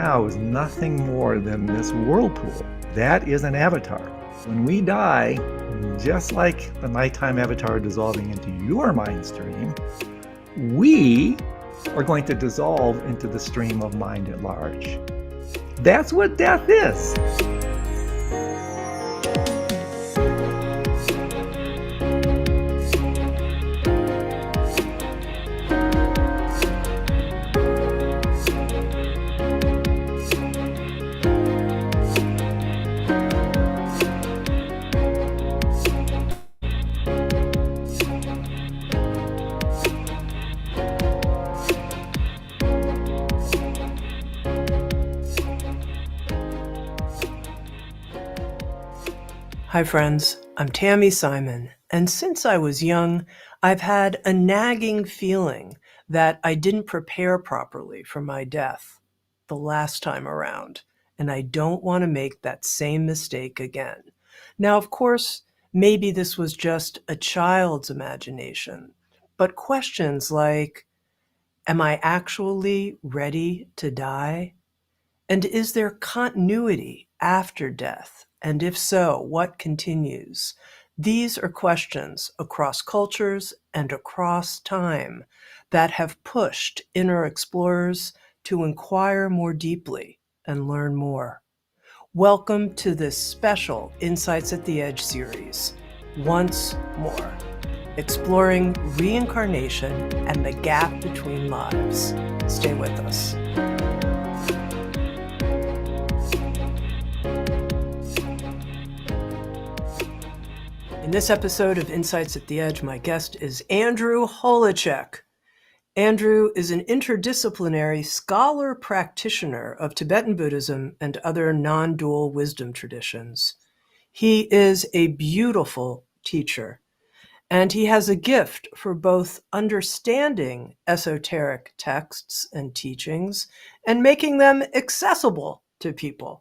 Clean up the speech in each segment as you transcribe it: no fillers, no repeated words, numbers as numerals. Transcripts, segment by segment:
now is nothing more than this whirlpool. That is an avatar. When we die, just like the nighttime avatar dissolving into your mind stream, we are going to dissolve into the stream of mind at large. That's what death is. Hi friends, I'm Tami Simon, and since I was young, I've had a nagging feeling that I didn't prepare properly for my death the last time around, and I don't want to make that same mistake again. Now, of course, maybe this was just a child's imagination, but questions like, am I actually ready to die? And is there continuity after death? And if so, what continues? These are questions across cultures and across time that have pushed inner explorers to inquire more deeply and learn more. Welcome to this special Insights at the Edge series, Once More, exploring reincarnation and the gap between lives. Stay with us. In this episode of Insights at the Edge, my guest is Andrew Holecek. Andrew is an interdisciplinary scholar practitioner of Tibetan Buddhism and other non-dual wisdom traditions. He is a beautiful teacher, and he has a gift for both understanding esoteric texts and teachings and making them accessible to people.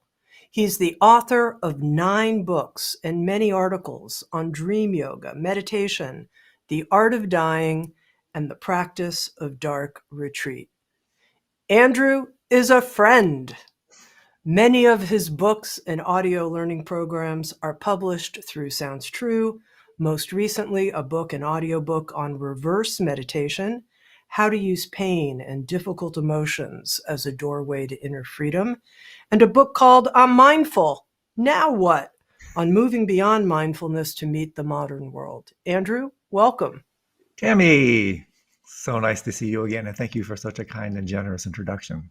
He's the author of 9 books and many articles on dream yoga, meditation, the art of dying, and the practice of dark retreat. Andrew is a friend. Many of his books and audio learning programs are published through Sounds True, most recently a book and audiobook on reverse meditation, how to use pain and difficult emotions as a doorway to inner freedom, and a book called I'm Mindful, Now What? On moving beyond mindfulness to meet the modern world. Andrew, welcome. Tami, so nice to see you again, and thank you for such a kind and generous introduction.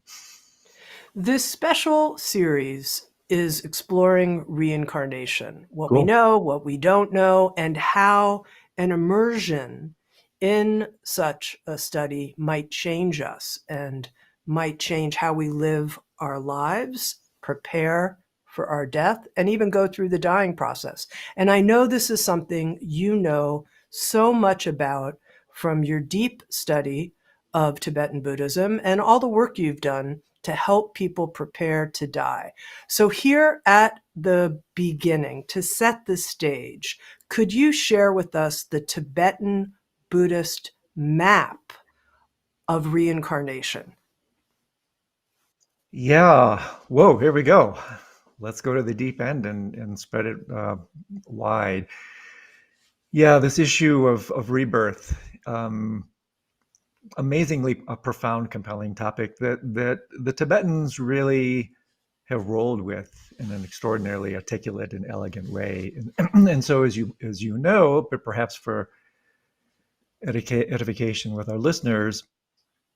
This special series is exploring reincarnation, what Cool. we know, what we don't know, and how an immersion in such a study might change us and might change how we live our lives, prepare for our death, and even go through the dying process. And I know this is something you know so much about from your deep study of Tibetan Buddhism and all the work you've done to help people prepare to die. So here at the beginning, to set the stage, could you share with us the Tibetan Buddhist map of reincarnation? Yeah. Whoa, here we go. Let's go to the deep end and spread it wide. Yeah, this issue of rebirth, amazingly a profound, compelling topic that the Tibetans really have rolled with in an extraordinarily articulate and elegant way. And so as you know, but perhaps for edification with our listeners,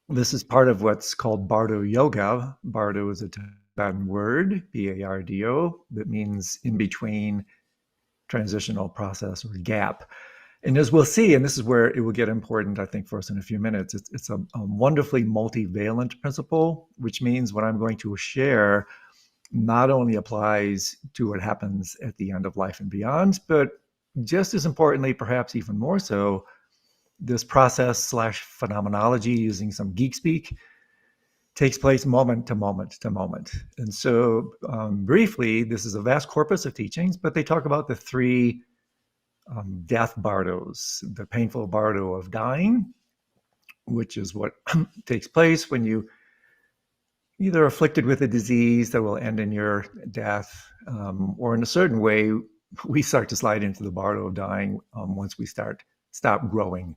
this is part of what's called Bardo yoga. Bardo is a Tibetan word, B-A-R-D-O, that means in between, transitional process, or gap. And as we'll see, and this is where it will get important, I think, for us in a few minutes, it's a wonderfully multivalent principle, which means what I'm going to share not only applies to what happens at the end of life and beyond, but just as importantly, perhaps even more so, this process / phenomenology, using some geek speak, takes place moment to moment to moment. And so briefly, this is a vast corpus of teachings, but they talk about the 3 death bardos, the painful bardo of dying, which is what takes place when you either afflicted with a disease that will end in your death, or in a certain way, we start to slide into the bardo of dying once we stop growing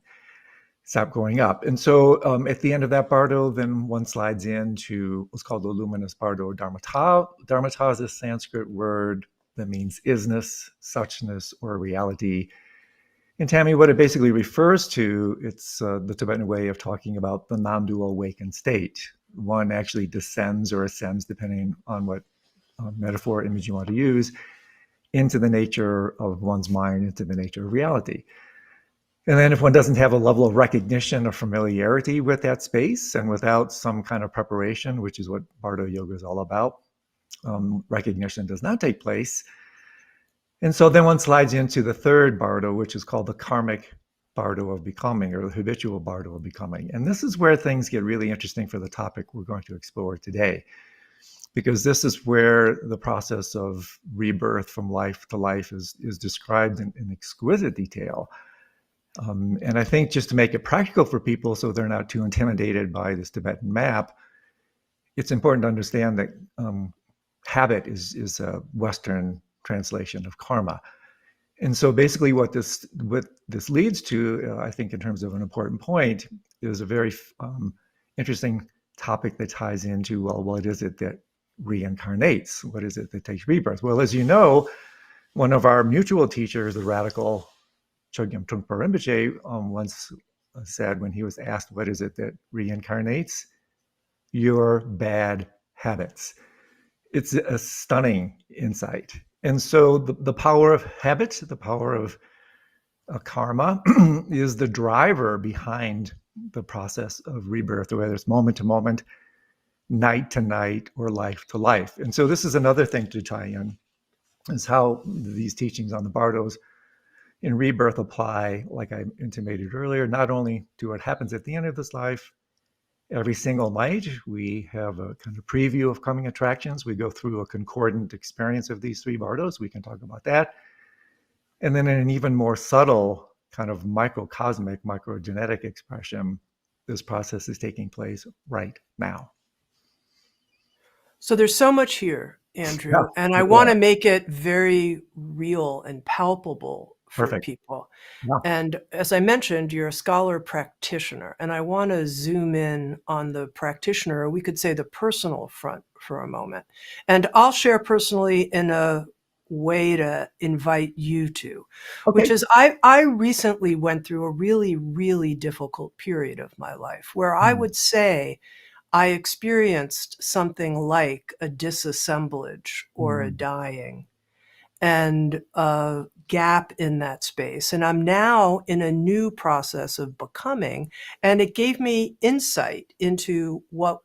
up. And so at the end of that bardo, then one slides into what's called the luminous bardo or dharmata. Dharmata is a Sanskrit word that means isness, suchness, or reality. And Tami, what it basically refers to, it's the Tibetan way of talking about the non-dual awakened state. One actually descends or ascends, depending on what metaphor or image you want to use, into the nature of one's mind, into the nature of reality. And then if one doesn't have a level of recognition or familiarity with that space, and without some kind of preparation, which is what Bardo Yoga is all about, recognition does not take place. And so then one slides into the third Bardo, which is called the karmic Bardo of becoming, or the habitual Bardo of becoming. And this is where things get really interesting for the topic we're going to explore today, because this is where the process of rebirth from life to life is described in exquisite detail. And I think just to make it practical for people so they're not too intimidated by this Tibetan map, it's important to understand that habit is a Western translation of karma. And so basically what this leads to, I think in terms of an important point, is a very interesting topic that ties into, well, what is it that reincarnates? What is it that takes rebirth? Well, as you know, one of our mutual teachers, the radical Chogyam Trungpa Rinpoche, once said when he was asked, what is it that reincarnates? Your bad habits. It's a stunning insight. And so the power of habit, the power of karma is the driver behind the process of rebirth, whether it's moment to moment, night to night, or life to life. And so this is another thing to tie in, is how these teachings on the Bardos in rebirth apply, like I intimated earlier, not only to what happens at the end of this life. Every single night, we have a kind of preview of coming attractions. We go through a concordant experience of these three Bardos. We can talk about that. And then in an even more subtle, kind of microcosmic, microgenetic expression, this process is taking place right now. So there's so much here, Andrew, Yeah, and I want to make it very real and palpable for perfect. people. Yeah. And as I mentioned, you're a scholar practitioner, and I want to zoom in on the practitioner, or we could say the personal front for a moment. And I'll share personally in a way to invite you to, which is I recently went through a really, really difficult period of my life where I would say I experienced something like a disassemblage or a dying and a gap in that space. And I'm now in a new process of becoming, and it gave me insight into what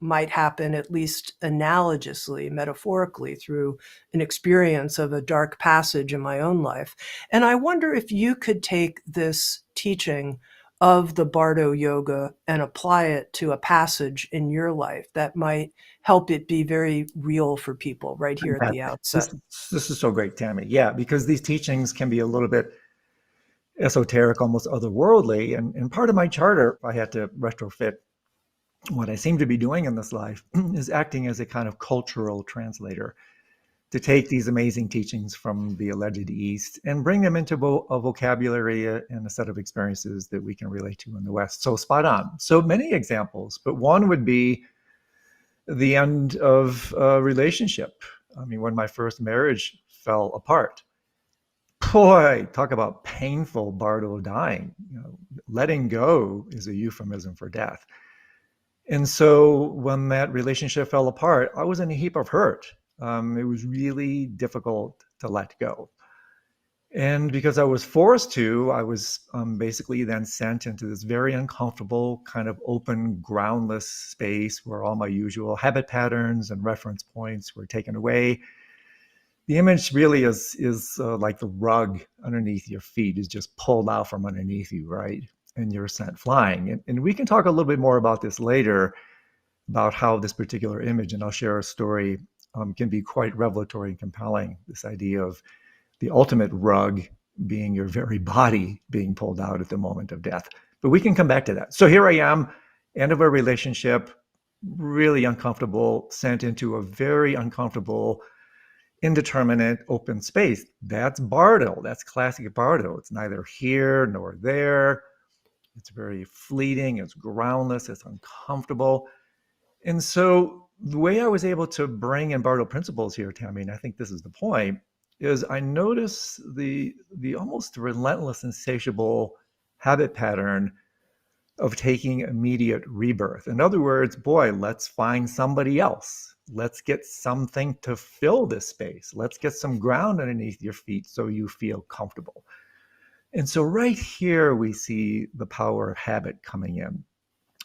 might happen, at least analogously, metaphorically, through an experience of a dark passage in my own life. And I wonder if you could take this teaching of the Bardo Yoga and apply it to a passage in your life that might help it be very real for people right here at the outset. This is so great, Tami. Yeah, because these teachings can be a little bit esoteric, almost otherworldly. And part of my charter, I had to retrofit what I seem to be doing in this life, is acting as a kind of cultural translator to take these amazing teachings from the alleged East and bring them into a vocabulary and a set of experiences that we can relate to in the West. So spot on. So many examples, but one would be the end of a relationship. I mean, when my first marriage fell apart, boy, talk about painful Bardo dying. Letting go is a euphemism for death. And so when that relationship fell apart, I was in a heap of hurt. It was really difficult to let go. And because I was forced to, I was basically then sent into this very uncomfortable, kind of open, groundless space where all my usual habit patterns and reference points were taken away. The image really is like the rug underneath your feet is just pulled out from underneath you, right? And you're sent flying. And we can talk a little bit more about this later, about how this particular image, and I'll share a story, can be quite revelatory and compelling. This idea of the ultimate rug being your very body being pulled out at the moment of death. But we can come back to that. So here I am, end of a relationship, really uncomfortable, sent into a very uncomfortable, indeterminate open space. That's Bardo. That's classic Bardo. It's neither here nor there. It's very fleeting. It's groundless. It's uncomfortable. And so the way I was able to bring in Bardo principles here, Tami, and I think this is the point, is I notice the almost relentless, insatiable habit pattern of taking immediate rebirth. In other words, boy, let's find somebody else. Let's get something to fill this space. Let's get some ground underneath your feet so you feel comfortable. And so right here, we see the power of habit coming in,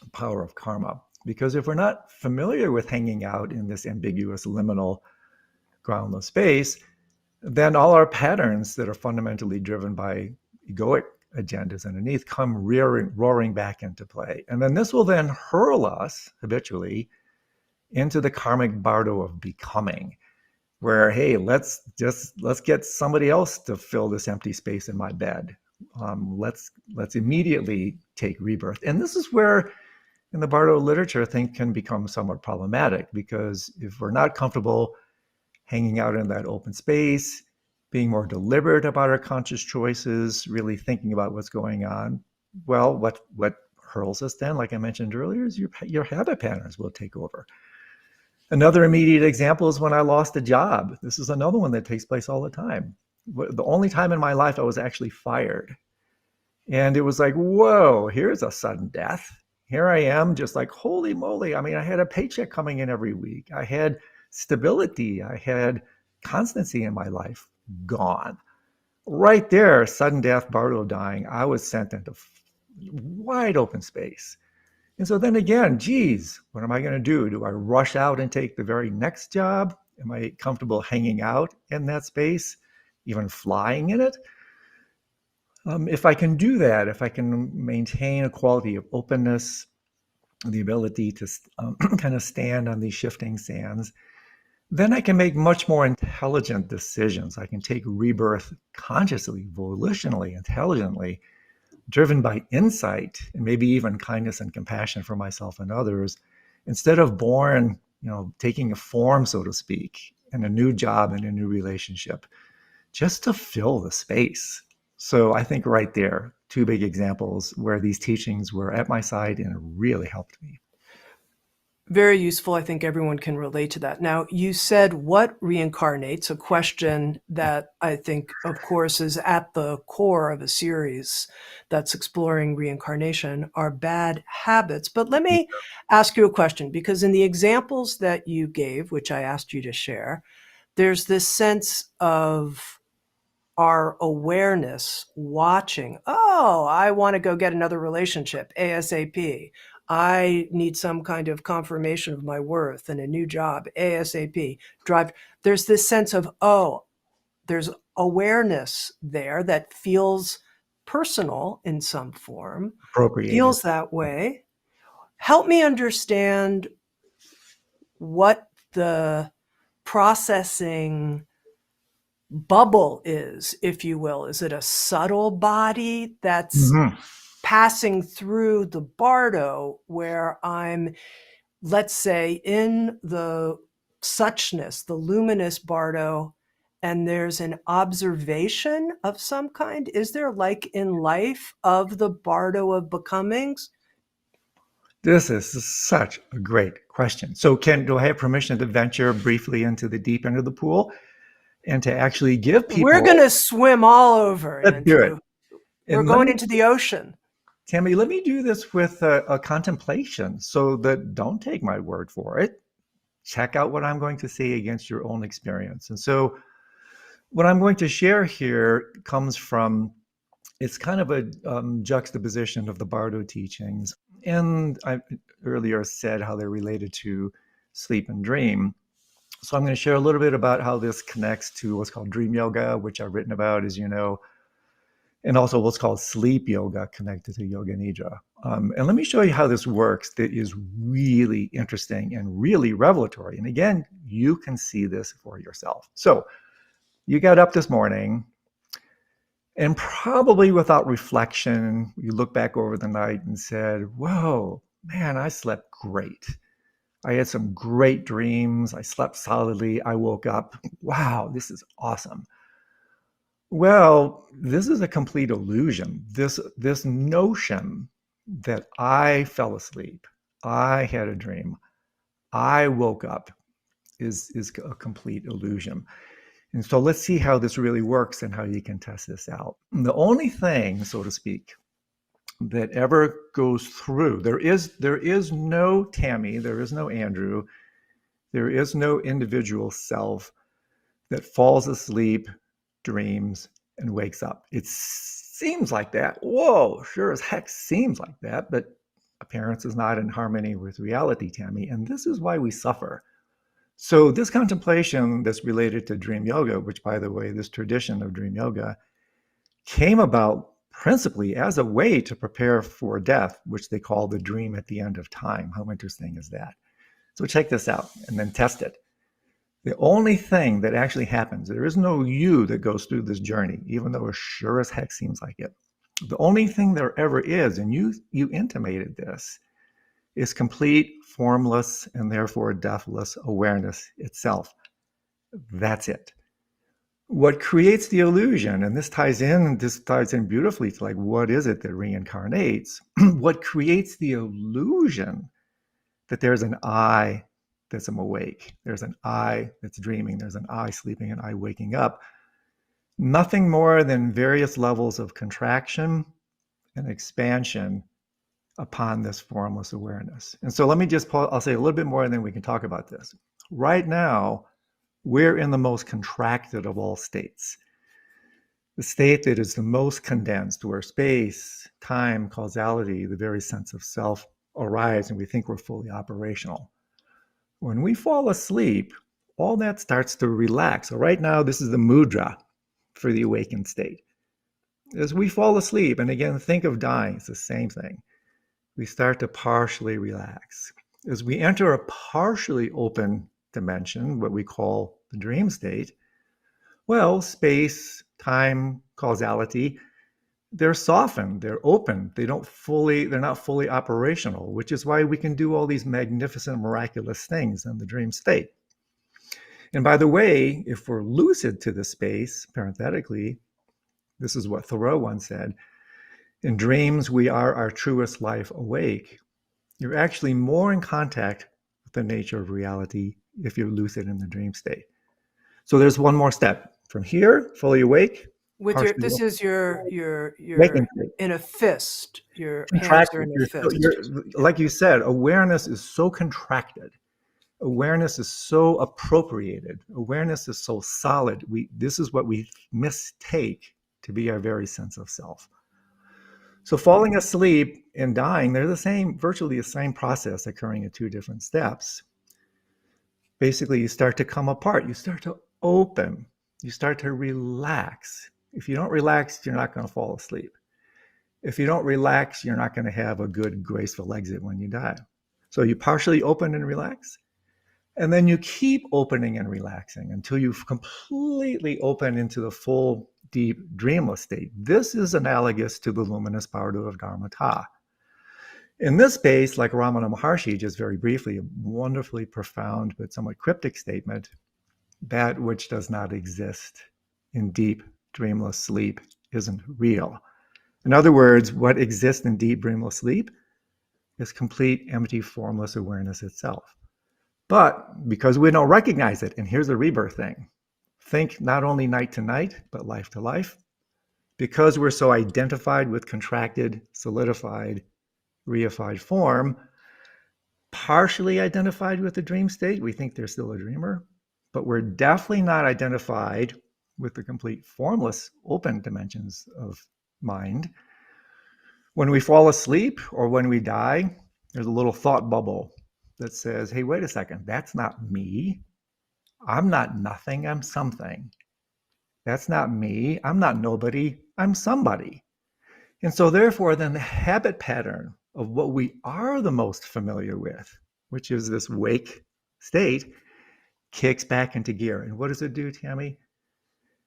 the power of karma. Because if we're not familiar with hanging out in this ambiguous, liminal, groundless space, then all our patterns that are fundamentally driven by egoic agendas underneath come roaring back into play. And then this will then hurl us habitually into the karmic bardo of becoming, where, hey, let's get somebody else to fill this empty space in my bed. Let's immediately take rebirth. And this is where in the Bardo literature, I think can become somewhat problematic, because if we're not comfortable hanging out in that open space, being more deliberate about our conscious choices, really thinking about what's going on, well, what hurls us then, like I mentioned earlier, is your habit patterns will take over. Another immediate example is when I lost a job. This is another one that takes place all the time. The only time in my life I was actually fired. And it was like, whoa, here's a sudden death. Here I am, just like, holy moly. I mean, I had a paycheck coming in every week. I had stability. I had constancy in my life. Gone. Right there, sudden death, Bardo dying, I was sent into wide open space. And so then again, geez, what am I going to do? Do I rush out and take the very next job? Am I comfortable hanging out in that space, even flying in it? If I can do that, if I can maintain a quality of openness, the ability to kind of stand on these shifting sands, then I can make much more intelligent decisions. I can take rebirth consciously, volitionally, intelligently, driven by insight and maybe even kindness and compassion for myself and others, instead of born, taking a form, so to speak, in a new job and a new relationship, just to fill the space. So I think right there, two big examples where these teachings were at my side and it really helped me. Very useful. I think everyone can relate to that. Now, you said what reincarnates, a question that I think, of course, is at the core of a series that's exploring reincarnation, are bad habits. But let me ask you a question, because in the examples that you gave, which I asked you to share, there's this sense of our awareness watching, oh, I want to go get another relationship ASAP. I need some kind of confirmation of my worth and a new job ASAP. Drive. There's this sense of, oh, there's awareness there that feels personal in some form, Appropriated. feels that way. Help me understand what the processing bubble is, if you will. Is it a subtle body that's passing through the bardo, where I'm, let's say, in the suchness, the luminous bardo, and there's an observation of some kind? Is there, like in life, of the bardo of becomings? This is such a great question. So do I have permission to venture briefly into the deep end of the pool and to actually give people... We're going to swim all over, Let's do Andrew. it. We're going into the ocean. Tami, let me do this with a contemplation, so that don't take my word for it. Check out what I'm going to say against your own experience. And so what I'm going to share here comes from, it's kind of a juxtaposition of the Bardo teachings. And I earlier said how they're related to sleep and dream. So I'm going to share a little bit about how this connects to what's called dream yoga, which I've written about, as you know, and also what's called sleep yoga connected to yoga nidra. And let me show you how this works. That is really interesting and really revelatory. And again, you can see this for yourself. So you got up this morning, and probably without reflection, you look back over the night and said, whoa, man, I slept great. I had some great dreams. I slept solidly. I woke up. Wow, this is awesome. Well, this is a complete illusion. This notion that I fell asleep, I had a dream, I woke up is a complete illusion. And so let's see how this really works and how you can test this out. The only thing, so to speak, that ever goes through, there is no Tami, there is no Andrew, there is no individual self that falls asleep, dreams, and wakes up. It seems like that. Whoa, sure as heck seems like that, but appearance is not in harmony with reality, Tami, and this is why we suffer. So this contemplation that's related to dream yoga, which, by the way, this tradition of dream yoga came about principally as a way to prepare for death, which they call the dream at the end of time. How interesting is that? So check this out and then test it. The only thing that actually happens, there is no you that goes through this journey, even though it sure as heck seems like it. The only thing there ever is, and you intimated this, is complete, formless, and therefore deathless awareness itself. That's it. What creates the illusion, and this ties in beautifully to like, what is it that reincarnates? What creates the illusion that there's an I that's awake, there's an I that's dreaming, there's an I sleeping, and I waking up. Nothing more than various levels of contraction and expansion upon this formless awareness. And so let me just, I'll say a little bit more and then we can talk about this. Right now, we're in the most contracted of all states. The state that is the most condensed, where space, time, causality, the very sense of self arise and we think we're fully operational. When we fall asleep, all that starts to relax. So right now, this is the mudra for the awakened state. As we fall asleep, and again, think of dying, it's the same thing. We start to partially relax. As we enter a partially open dimension, what we call the dream state, well, space, time, causality, they're softened, they're open, they're not fully operational, which is why we can do all these magnificent, miraculous things in the dream state. And by the way, if we're lucid to the space, parenthetically, this is what Thoreau once said, in dreams, we are our truest life awake. You're actually more in contact with the nature of reality if you're lucid in the dream state. So there's one more step. From here, fully awake. This is your in a fist. Your hands are in a fist. Like you said, awareness is so contracted. Awareness is so appropriated. Awareness is so solid. This is what we mistake to be our very sense of self. So falling asleep and dying, they're virtually the same process occurring in two different steps. Basically, you start to come apart. You start to open. You start to relax. If you don't relax, you're not going to fall asleep. If you don't relax, you're not going to have a good, graceful exit when you die. So you partially open and relax, and then you keep opening and relaxing until you've completely opened into the full, deep, dreamless state. This is analogous to the luminous Bardo of Dharmata. In this space, like Ramana Maharshi, just very briefly, a wonderfully profound but somewhat cryptic statement, that which does not exist in deep, dreamless sleep isn't real. In other words, what exists in deep, dreamless sleep is complete, empty, formless awareness itself. But because we don't recognize it, and here's the rebirth thing, think not only night to night, but life to life. Because we're so identified with contracted, solidified, reified form, partially identified with the dream state, we think there's still a dreamer, but we're definitely not identified with the complete formless, open dimensions of mind. When we fall asleep or when we die, there's a little thought bubble that says, hey, wait a second, that's not me. I'm not nothing, I'm something. That's not me, I'm not nobody, I'm somebody. And so therefore, then the habit pattern of what we are the most familiar with, which is this wake state, kicks back into gear. And what does it do, Tami?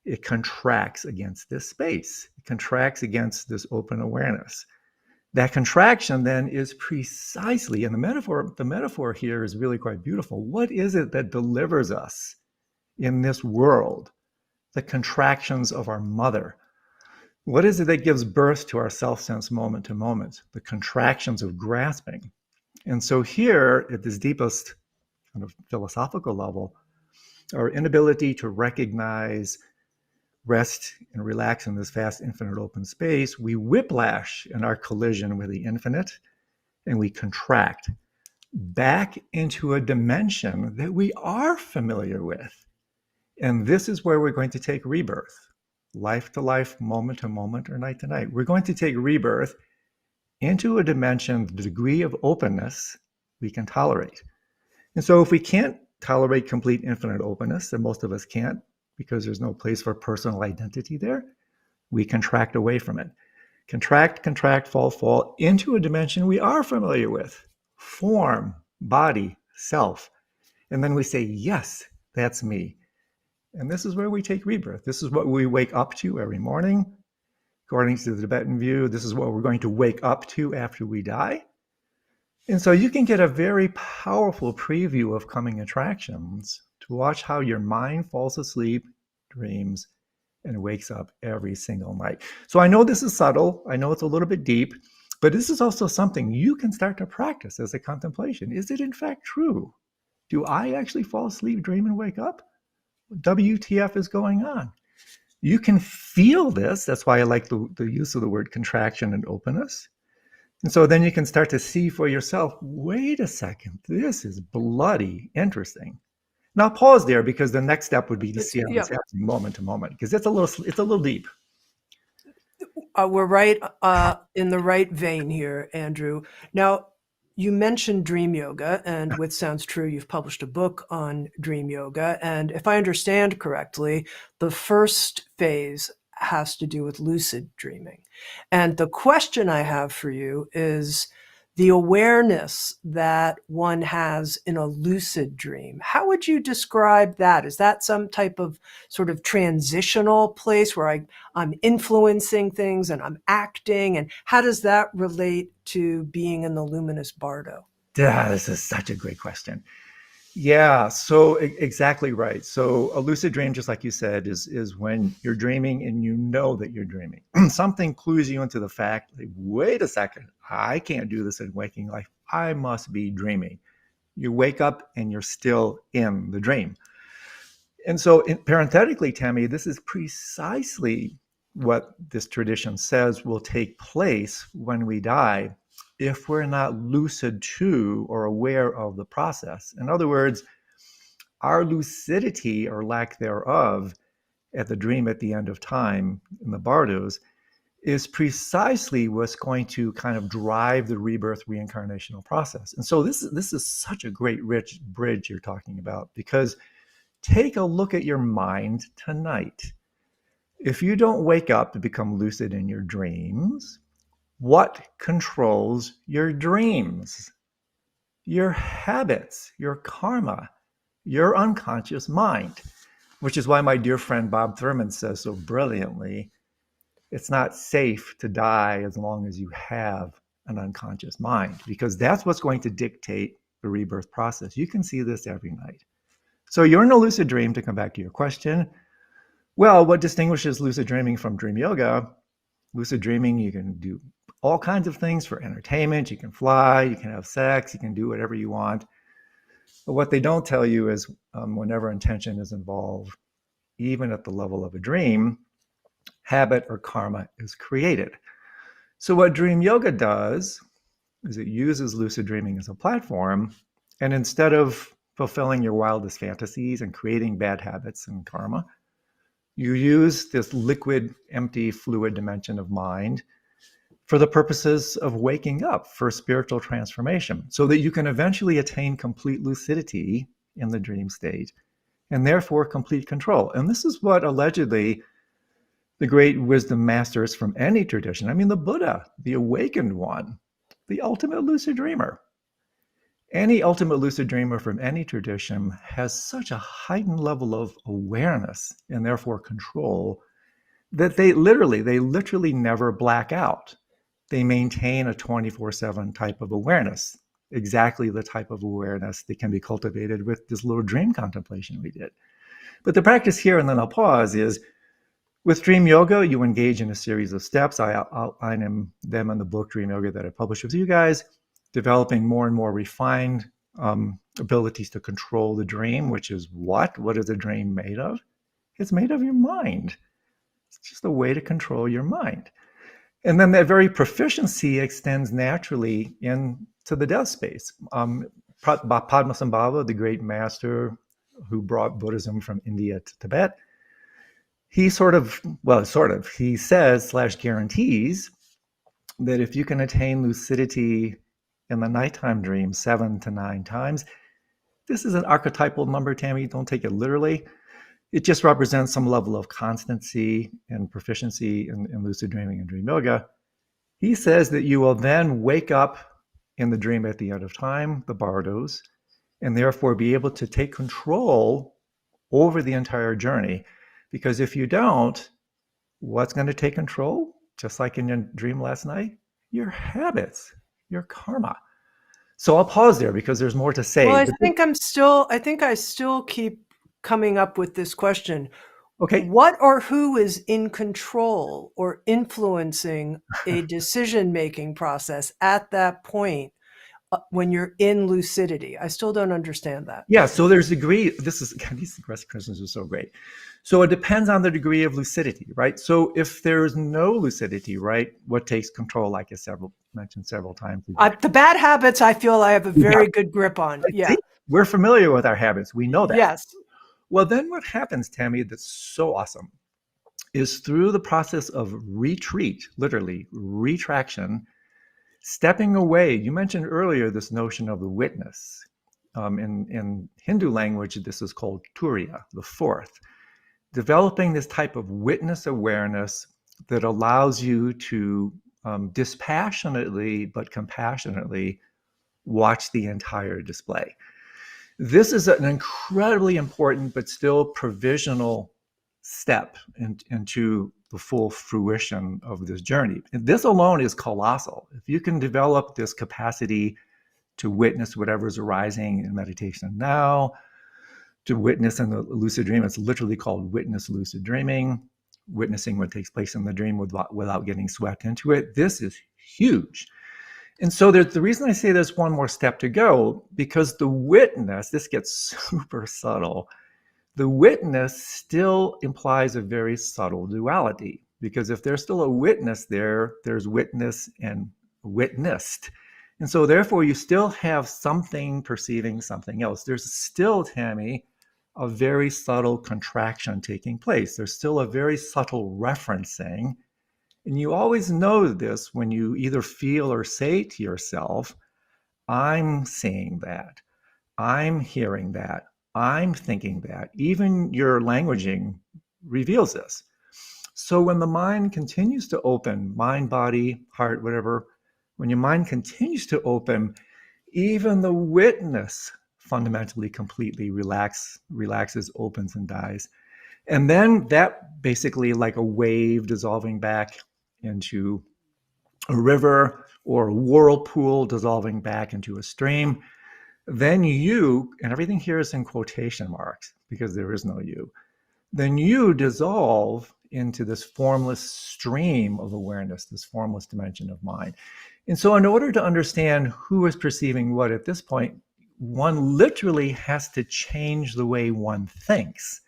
It contracts against this space. It contracts against this open awareness. That contraction then is precisely, and the metaphor here is really quite beautiful. What is it that delivers us in this world? The contractions of our mother. What is it that gives birth to our self-sense moment to moment? The contractions of grasping. And so here, at this deepest kind of philosophical level, our inability to recognize, rest, and relax in this vast, infinite open space, we whiplash in our collision with the infinite, and we contract back into a dimension that we are familiar with. And this is where we're going to take rebirth, life to life, moment to moment, or night to night. We're going to take rebirth into a dimension, the degree of openness we can tolerate. And so if we can't tolerate complete infinite openness, and most of us can't, because there's no place for personal identity there, we contract away from it. Contract, contract, fall, fall into a dimension we are familiar with. Form, body, self. And then we say, yes, that's me. And this is where we take rebirth. This is what we wake up to every morning. According to the Tibetan view, this is what we're going to wake up to after we die. And so you can get a very powerful preview of coming attractions to watch how your mind falls asleep, dreams, and wakes up every single night. So I know this is subtle. I know it's a little bit deep, but this is also something you can start to practice as a contemplation. Is it in fact true? Do I actually fall asleep, dream, and wake up? WTF is going on? You can feel this. That's why I like the use of the word contraction and openness. And so then you can start to see for yourself, wait a second, this is bloody interesting. Now pause there, because the next step would be to see how it's happening moment to moment, because it's a little deep. We're right in the right vein here, Andrew. Now, you mentioned dream yoga, and with Sounds True, you've published a book on dream yoga. And if I understand correctly, the first phase has to do with lucid dreaming. And the question I have for you is the awareness that one has in a lucid dream. How would you describe that? Is that some type of sort of transitional place where I'm influencing things and I'm acting? And how does that relate to being in the luminous Bardo? Yeah, this is such a great question. Yeah, so exactly right. So a lucid dream, just like you said, is when you're dreaming and you know that you're dreaming. Something clues you into the fact, like, wait a second, I can't do this in waking life. I must be dreaming. You wake up and you're still in the dream. And so parenthetically, Tami, this is precisely what this tradition says will take place when we die if we're not lucid to or aware of the process. In other words, our lucidity or lack thereof at the dream at the end of time in the Bardos is precisely what's going to kind of drive the rebirth reincarnational process. And so this is such a great rich bridge you're talking about, because take a look at your mind tonight. If you don't wake up to become lucid in your dreams, what controls your dreams? Your habits, your karma, your unconscious mind, which is why my dear friend Bob Thurman says so brilliantly, it's not safe to die as long as you have an unconscious mind, because that's what's going to dictate the rebirth process. You can see this every night. So you're in a lucid dream, to come back to your question. Well, what distinguishes lucid dreaming from dream yoga? Lucid dreaming, you can do all kinds of things for entertainment. You can fly, you can have sex, you can do whatever you want. But what they don't tell you is whenever intention is involved, even at the level of a dream, habit or karma is created. So what dream yoga does is it uses lucid dreaming as a platform, and instead of fulfilling your wildest fantasies and creating bad habits and karma, you use this liquid, empty, fluid dimension of mind for the purposes of waking up, for spiritual transformation, so that you can eventually attain complete lucidity in the dream state, and therefore complete control. And this is what allegedly the great wisdom masters from any tradition, I mean the Buddha, the awakened one, the ultimate lucid dreamer, any ultimate lucid dreamer from any tradition has such a heightened level of awareness and therefore control that they literally never black out. they maintain a 24/7 type of awareness, exactly the type of awareness that can be cultivated with this little dream contemplation we did. But the practice here, and then I'll pause, is with Dream Yoga, you engage in a series of steps. I outline them in the book Dream Yoga that I published with you guys, developing more and more refined abilities to control the dream, which is what? What is a dream made of? It's made of your mind. It's just a way to control your mind. And then that very proficiency extends naturally into the death space. Padmasambhava, the great master who brought Buddhism from India to Tibet, he he says / guarantees that if you can attain lucidity in the nighttime dream 7 to 9 times, this is an archetypal number, Tami, don't take it literally. It just represents some level of constancy and proficiency in lucid dreaming and dream yoga. He says that you will then wake up in the dream at the end of time, the bardos, and therefore be able to take control over the entire journey. Because if you don't, what's going to take control? Just like in your dream last night, your habits, your karma. So I'll pause there because there's more to say. Well, I think I still keep coming up with this question. Okay. What or who is in control or influencing a decision-making process at that point when you're in lucidity? I still don't understand that. Yeah, so there's a degree, these questions are so great. So it depends on the degree of lucidity, right? So if there's no lucidity, right, what takes control, like I mentioned several times. The bad habits, I feel I have a very good grip on. Yeah. See, we're familiar with our habits. We know that. Yes. Well, then what happens, Tami, that's so awesome, is through the process of retreat, literally retraction, stepping away. You mentioned earlier this notion of the witness. In Hindu language, this is called Turiya, the fourth. Developing this type of witness awareness that allows you to dispassionately but compassionately watch the entire display. This is an incredibly important but still provisional step into the full fruition of this journey. And this alone is colossal. If you can develop this capacity to witness whatever is arising in meditation now, to witness in the lucid dream, it's literally called witness lucid dreaming, witnessing what takes place in the dream without getting swept into it. This is huge. And so the reason I say there's one more step to go, because the witness, this gets super subtle, the witness still implies a very subtle duality, because if there's still a witness there, there's witness and witnessed. And so therefore you still have something perceiving something else. There's still, Tami, a very subtle contraction taking place. There's still a very subtle referencing. And you always know this when you either feel or say to yourself, I'm seeing that, I'm hearing that, I'm thinking that. Even your languaging reveals this. So when the mind continues to open, mind, body, heart, whatever, when your mind continues to open, even the witness fundamentally completely relaxes, opens, and dies. And then that basically, like a wave dissolving back into a river or a whirlpool dissolving back into a stream, then you, and everything here is in quotation marks because there is no you, then you dissolve into this formless stream of awareness, this formless dimension of mind. And so in order to understand who is perceiving what at this point, one literally has to change the way one thinks.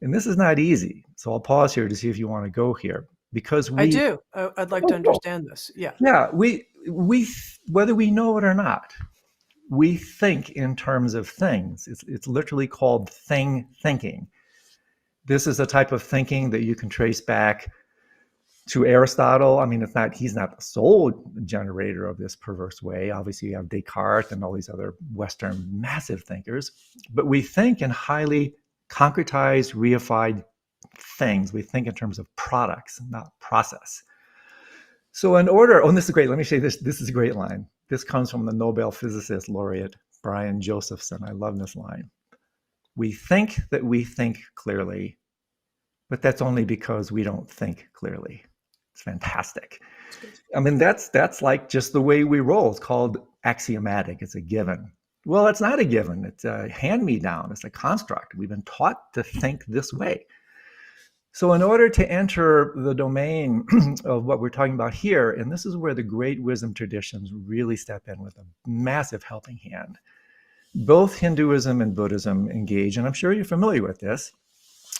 And this is not easy. So I'll pause here to see if you want to go here. Because I do. I'd like to understand this. Yeah. Yeah. We whether we know it or not, we think in terms of things. It's literally called thing thinking. This is a type of thinking that you can trace back to Aristotle. I mean, he's not the sole generator of this perverse way. Obviously, you have Descartes and all these other Western massive thinkers. But we think in highly concretized, reified things. We think in terms of products, not process. So in order, and this is great, let me show you this. This is a great line. This comes from the Nobel physicist laureate, Brian Josephson. I love this line. We think that we think clearly, but that's only because we don't think clearly. It's fantastic. I mean, that's like just the way we roll. It's called axiomatic. It's a given. Well, it's not a given. It's a hand-me-down. It's a construct. We've been taught to think this way. So in order to enter the domain of what we're talking about here, and this is where the great wisdom traditions really step in with a massive helping hand. Both Hinduism and Buddhism engage, and I'm sure you're familiar with this,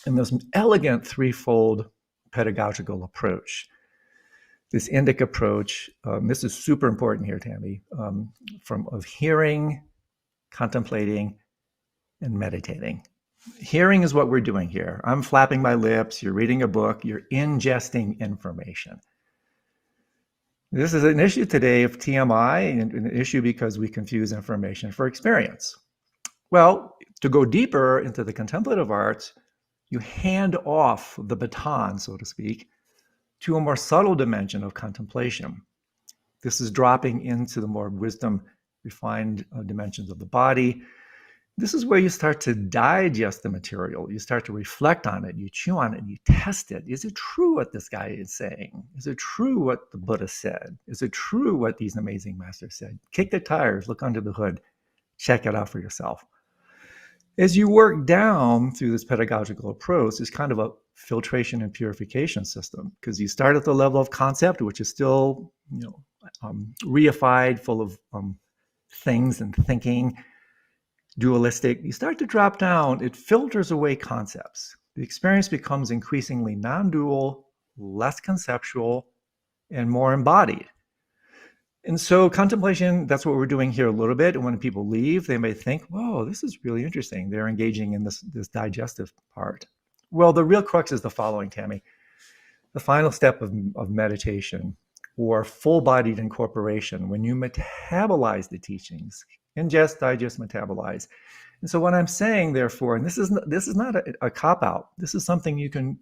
in this elegant threefold pedagogical approach. This Indic approach, this is super important here, Tami, of hearing, contemplating, and meditating. Hearing is what we're doing here. I'm flapping my lips, you're reading a book, you're ingesting information. This is an issue today of TMI, and an issue because we confuse information for experience. Well, to go deeper into the contemplative arts, you hand off the baton, so to speak, to a more subtle dimension of contemplation. This is dropping into the more wisdom, refined dimensions of the body. This is where you start to digest the material. You start to reflect on it. You chew on it. And you test it. Is it true what this guy is saying? Is it true what the Buddha said? Is it true what these amazing masters said? Kick the tires. Look under the hood. Check it out for yourself. As you work down through this pedagogical approach, it's kind of a filtration and purification system, because you start at the level of concept, which is still, reified, full of things and thinking, dualistic. You start to drop down, it filters away concepts. The experience becomes increasingly non-dual, less conceptual, and more embodied. And so contemplation, that's what we're doing here a little bit. And when people leave, they may think, whoa, this is really interesting. They're engaging in this digestive part. Well, the real crux is the following, Tami. The final step of meditation, or full-bodied incorporation, when you metabolize the teachings, ingest, digest, metabolize. And so what I'm saying, therefore, and this is not a cop-out. This is something you can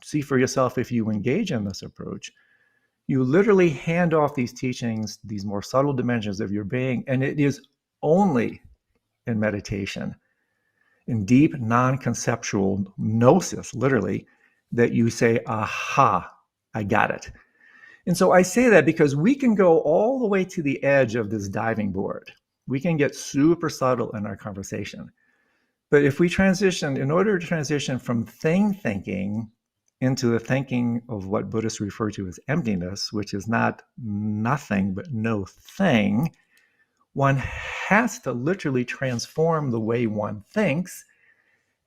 see for yourself if you engage in this approach. You literally hand off these teachings, these more subtle dimensions of your being, and it is only in meditation, in deep non-conceptual gnosis, literally, that you say, aha, I got it. And so I say that because we can go all the way to the edge of this diving board. We can get super subtle in our conversation. But if we transition, in order to transition from thinking into the thinking of what Buddhists refer to as emptiness, which is not nothing but no thing, one has to literally transform the way one thinks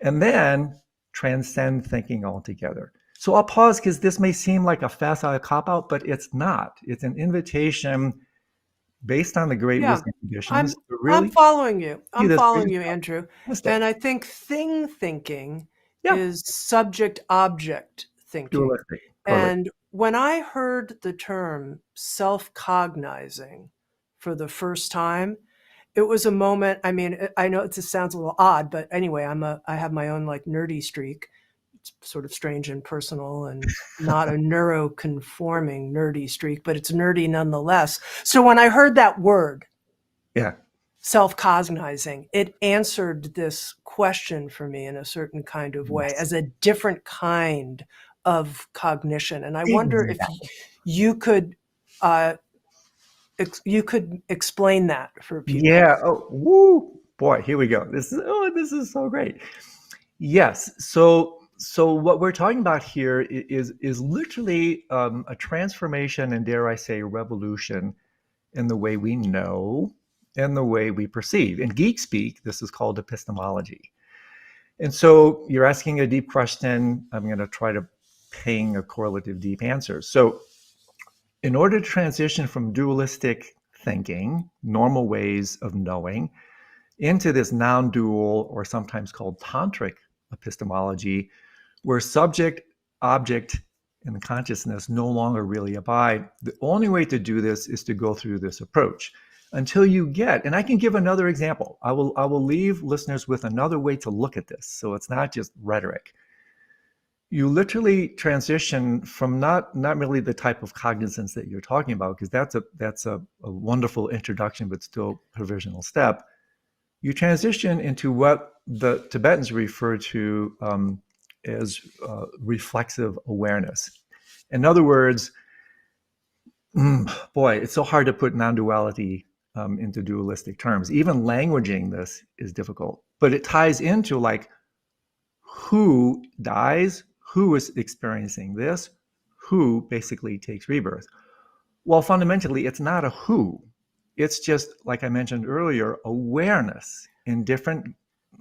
and then transcend thinking altogether. So I'll pause because this may seem like a facile cop-out, but it's not. It's an invitation based on the great wisdom conditions. I'm following you. I'm following you, Andrew. And I think thinking is subject-object thinking. Dualistic. And when I heard the term self-cognizing for the first time, it was a moment. I mean, I know it just sounds a little odd, but anyway, I have my own like nerdy streak. It's sort of strange and personal, and not a neuro-conforming nerdy streak, but it's nerdy nonetheless. So when I heard that word, self-cognizing, it answered this question for me in a certain kind of way, as a different kind of cognition. And I wonder if you could explain that for people. Yeah. Oh, woo, boy. Here we go. This is so great. Yes. So what we're talking about here is literally a transformation, and dare I say, revolution in the way we know and the way we perceive. In geek speak, this is called epistemology. And so you're asking a deep question. I'm going to try to ping a correlative deep answer. So in order to transition from dualistic thinking, normal ways of knowing, into this non-dual, or sometimes called tantric epistemology, where subject, object, and consciousness no longer really abide, the only way to do this is to go through this approach until you get, and I can give another example. I will leave listeners with another way to look at this, so it's not just rhetoric. You literally transition from not really the type of cognizance that you're talking about, because that's a wonderful introduction, but still provisional step. You transition into what the Tibetans refer to as reflexive awareness. In other words, Boy, it's so hard to put non-duality into dualistic terms. Even languaging this is difficult, but it ties into like who dies, who is experiencing this, who basically takes rebirth. Well, fundamentally, it's not a who. It's just, like I mentioned earlier, awareness in different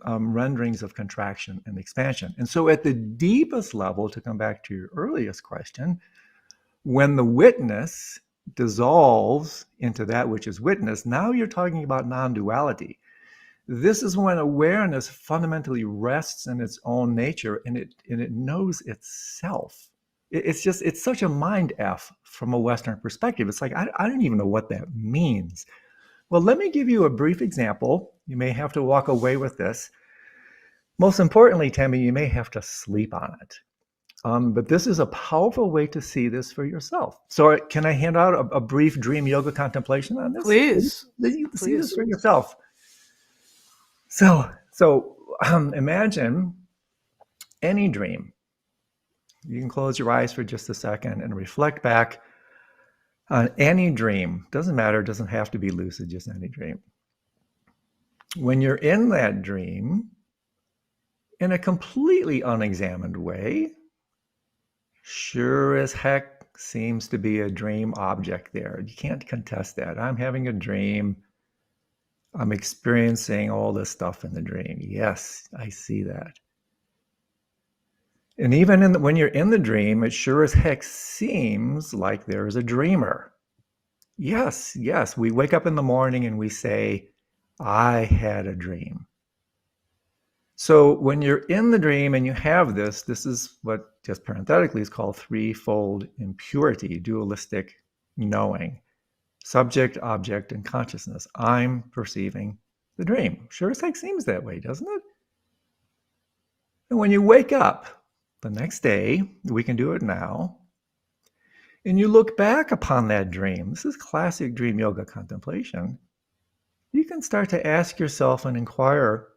renderings of contraction and expansion. And so at the deepest level, to come back to your earliest question, when the witness dissolves into that which is witnessed, now you're talking about non-duality. This is when awareness fundamentally rests in its own nature and it knows itself. It's such a mind F from a Western perspective. It's like, I don't even know what that means. Well, let me give you a brief example. You may have to walk away with this. Most importantly, Tami, you may have to sleep on it. But this is a powerful way to see this for yourself. So can I hand out a brief dream yoga contemplation on this? Please. You can see this for yourself. So imagine any dream. You can close your eyes for just a second and reflect back on any dream. Doesn't matter, doesn't have to be lucid, just any dream. When you're in that dream, in a completely unexamined way, sure as heck seems to be a dream object there. You can't contest that. I'm having a dream. I'm experiencing all this stuff in the dream. Yes, I see that. And even when you're in the dream, it sure as heck seems like there's a dreamer. Yes, we wake up in the morning and we say, I had a dream. So when you're in the dream and you have this is what just parenthetically is called threefold impurity, dualistic knowing. Subject, object, and consciousness. I'm perceiving the dream. Sure as heck seems that way, doesn't it? And when you wake up the next day, we can do it now, and you look back upon that dream, this is classic dream yoga contemplation, you can start to ask yourself and inquire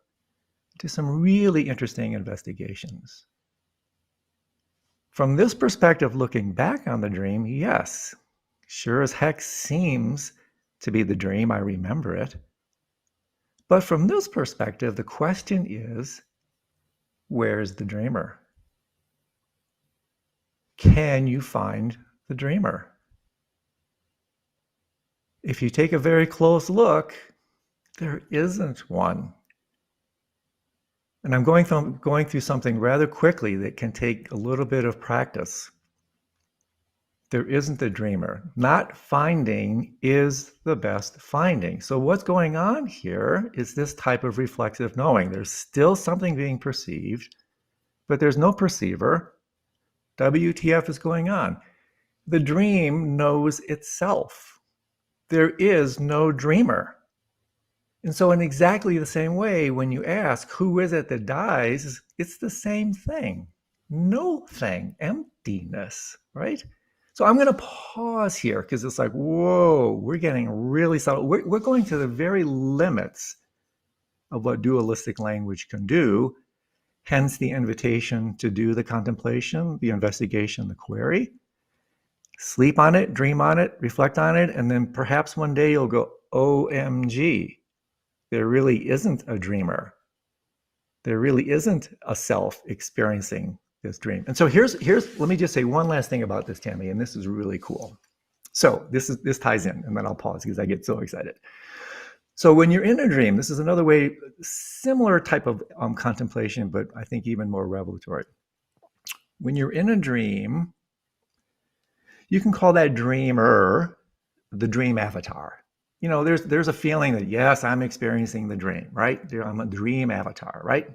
into some really interesting investigations. From this perspective, looking back on the dream, yes, sure as heck seems to be the dream. I remember it. But from this perspective, the question is, where's the dreamer? Can you find the dreamer? If you take a very close look, there isn't one. And I'm going through something rather quickly that can take a little bit of practice. There isn't a dreamer. Not finding is the best finding. So what's going on here is this type of reflexive knowing. There's still something being perceived, but there's no perceiver. WTF is going on? The dream knows itself. There is no dreamer. And so in exactly the same way, when you ask, who is it that dies? It's the same thing. No thing, emptiness, right? So I'm going to pause here because it's like, whoa, we're getting really subtle. We're going to the very limits of what dualistic language can do, hence the invitation to do the contemplation, the investigation, the query. Sleep on it, dream on it, reflect on it, and then perhaps one day you'll go, OMG, there really isn't a dreamer. There really isn't a self experiencing this dream. And so here's let me just say one last thing about this, Tami, and this is really cool. So this ties in, and then I'll pause because I get so excited. So when you're in a dream, this is another way, similar type of contemplation, but I think even more revelatory. When you're in a dream, you can call that dreamer the dream avatar. You know, there's a feeling that, yes, I'm experiencing the dream, right? I'm a dream avatar, right?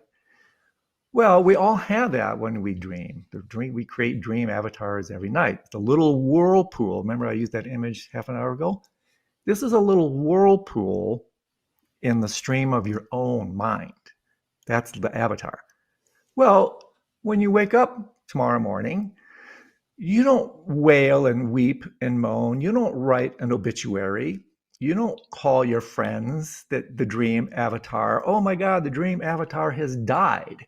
Well, we all have that when we dream. We create dream avatars every night. The little whirlpool, remember I used that image half an hour ago? This is a little whirlpool in the stream of your own mind. That's the avatar. Well, when you wake up tomorrow morning, you don't wail and weep and moan. You don't write an obituary. You don't call your friends that the dream avatar, oh my God, the dream avatar has died.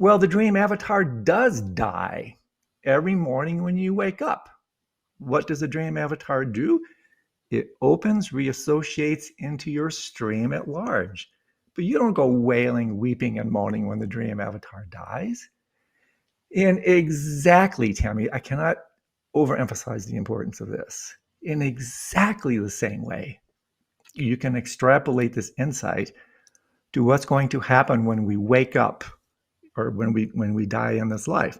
Well, the dream avatar does die every morning when you wake up. What does a dream avatar do? It opens, reassociates into your stream at large. But you don't go wailing, weeping, and moaning when the dream avatar dies. And exactly, Tami, I cannot overemphasize the importance of this. In exactly the same way, you can extrapolate this insight to what's going to happen when we wake up or when we die in this life.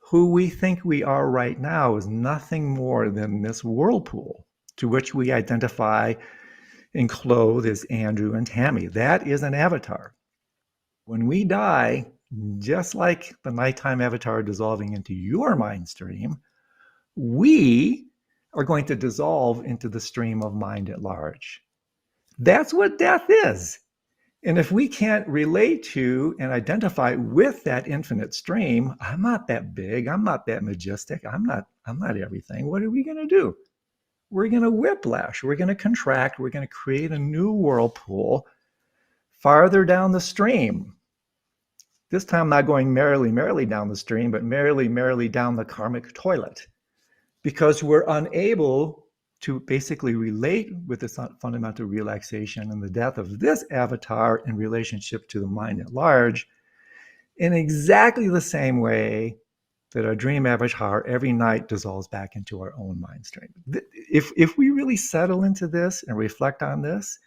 Who we think we are right now is nothing more than this whirlpool to which we identify and clothe as Andrew and Tami. That is an avatar. When we die, just like the nighttime avatar dissolving into your mind stream, we are going to dissolve into the stream of mind at large. That's what death is. And if we can't relate to and identify with that infinite stream, I'm not that big, I'm not that majestic, I'm not everything. What are we going to do? We're going to whiplash, we're going to contract, we're going to create a new whirlpool farther down the stream. This time not going merrily, merrily down the stream, but merrily, merrily down the karmic toilet, because we're unable to basically relate with this fundamental relaxation and the death of this avatar in relationship to the mind at large in exactly the same way that our dream avatar every night dissolves back into our own mind stream. If we really settle into this and reflect on this,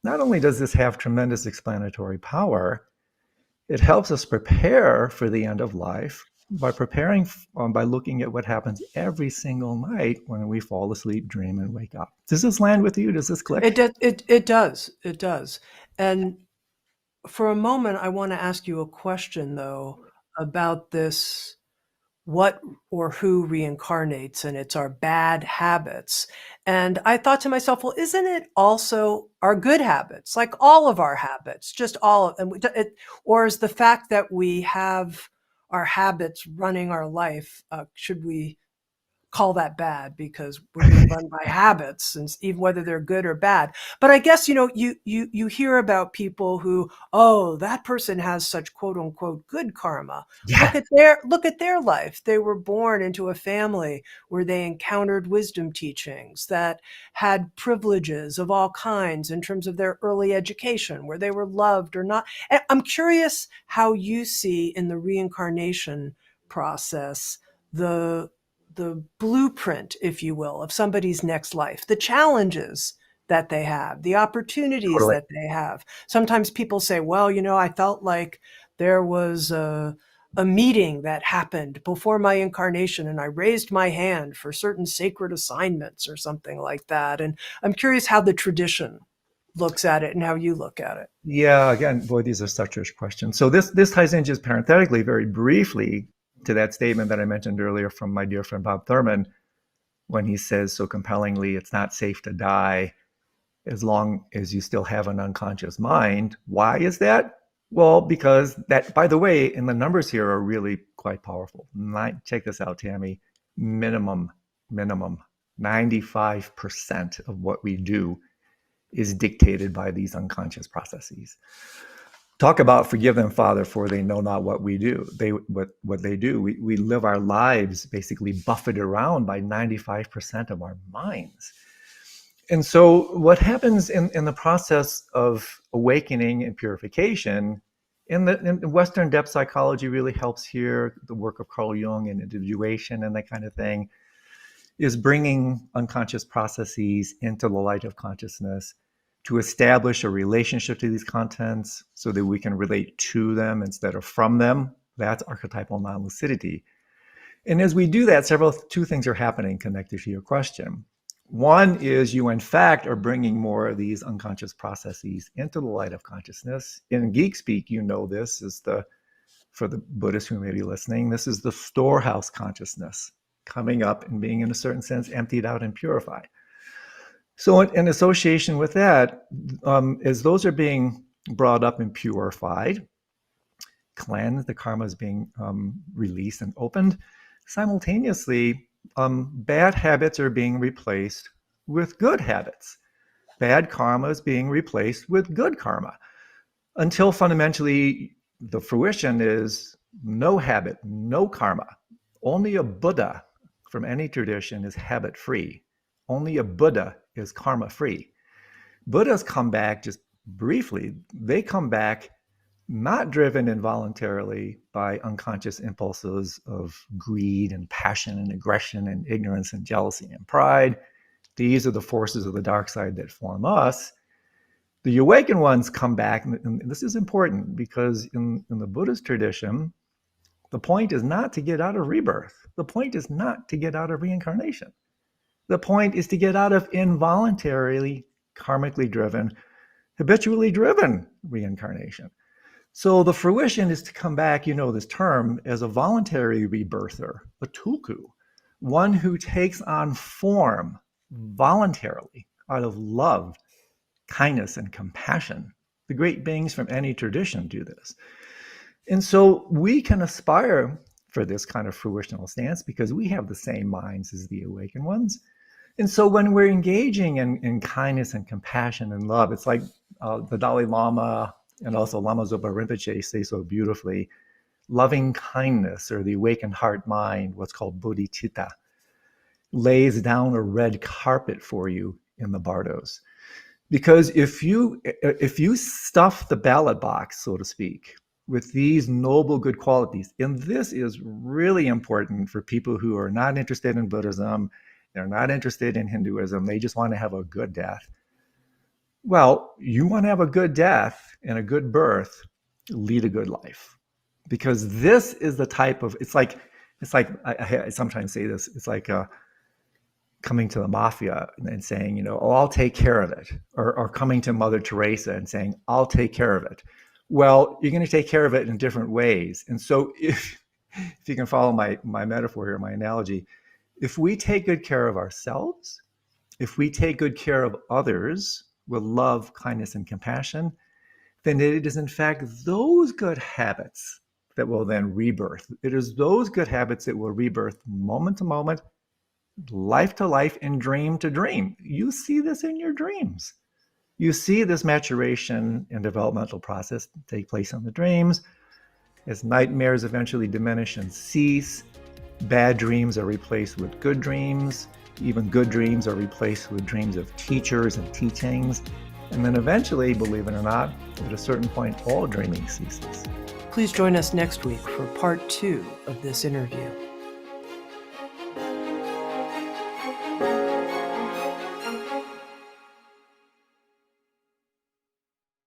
not only does this have tremendous explanatory power, it helps us prepare for the end of life by preparing, by looking at what happens every single night when we fall asleep, dream, and wake up. Does this land with you? Does this click? It does. And for a moment, I want to ask you a question, though, about this, what or who reincarnates, and it's our bad habits. And I thought to myself, well, isn't it also our good habits, like all of our habits, just all of them? Or is the fact that we have our habits running our life, should we call that bad because we're being run by habits, and even whether they're good or bad? But I guess, you hear about people who, oh, that person has such quote unquote good karma. Yeah. Look at their life. They were born into a family where they encountered wisdom teachings, that had privileges of all kinds in terms of their early education, where they were loved or not. And I'm curious how you see in the reincarnation process the blueprint, if you will, of somebody's next life, the challenges that they have, the opportunities Totally. that they have. Sometimes people say, well, I felt like there was a meeting that happened before my incarnation and I raised my hand for certain sacred assignments or something like that. And I'm curious how the tradition looks at it and how you look at it. Yeah, again, boy, these are such rich questions. So this ties in just parenthetically, very briefly, to that statement that I mentioned earlier from my dear friend Bob Thurman, when he says so compellingly, it's not safe to die as long as you still have an unconscious mind. Why is that? Well, because that, by the way, and the numbers here are really quite powerful. Check this out, Tami. Minimum, 95% of what we do is dictated by these unconscious processes. Talk about forgive them, Father, for they know not what we do. What they do. We live our lives basically buffeted around by 95% of our minds. And so what happens in the process of awakening and purification, in Western depth psychology really helps here, the work of Carl Jung and individuation and that kind of thing, is bringing unconscious processes into the light of consciousness to establish a relationship to these contents so that we can relate to them instead of from them. That's archetypal non-lucidity. And as we do that, two things are happening connected to your question. One is you, in fact, are bringing more of these unconscious processes into the light of consciousness. In geek speak, this is for the Buddhists who may be listening, this is the storehouse consciousness coming up and being, in a certain sense, emptied out and purified. So in association with that, as those are being brought up and purified, cleansed, the karma is being released and opened, simultaneously, bad habits are being replaced with good habits. Bad karma is being replaced with good karma, until fundamentally the fruition is no habit, no karma. Only a Buddha from any tradition is habit-free. Only a Buddha is karma-free. Buddhas come back, just briefly, they come back not driven involuntarily by unconscious impulses of greed and passion and aggression and ignorance and jealousy and pride. These are the forces of the dark side that form us. The awakened ones come back, and this is important because in the Buddhist tradition, the point is not to get out of rebirth. The point is not to get out of reincarnation. The point is to get out of involuntarily, karmically driven, habitually driven reincarnation. So the fruition is to come back, you know this term, as a voluntary rebirther, a tulku, one who takes on form voluntarily out of love, kindness, and compassion. The great beings from any tradition do this. And so we can aspire for this kind of fruitional stance because we have the same minds as the awakened ones. And so when we're engaging in kindness and compassion and love, it's like the Dalai Lama and also Lama Zopa Rinpoche say so beautifully, loving kindness, or the awakened heart mind, what's called bodhicitta, lays down a red carpet for you in the Bardos. Because if you stuff the ballot box, so to speak, with these noble good qualities, and this is really important for people who are not interested in Buddhism, they're not interested in Hinduism, they just want to have a good death. Well, you want to have a good death and a good birth, lead a good life. Because this is the type of, it's like I sometimes say this, it's like coming to the mafia and saying, you know, oh, I'll take care of it. Or coming to Mother Teresa and saying, I'll take care of it. Well, you're going to take care of it in different ways. And so if you can follow my metaphor here, my analogy, if we take good care of ourselves, if we take good care of others with love, kindness, and compassion, then it is in fact those good habits that will then rebirth. It is those good habits that will rebirth moment to moment, life to life, and dream to dream. You see this in your dreams. You see this maturation and developmental process take place in the dreams. As nightmares eventually diminish and cease, bad dreams are replaced with good dreams. Even good dreams are replaced with dreams of teachers and teachings. And then eventually, believe it or not, at a certain point, all dreaming ceases. Please join us next week for part 2 of this interview.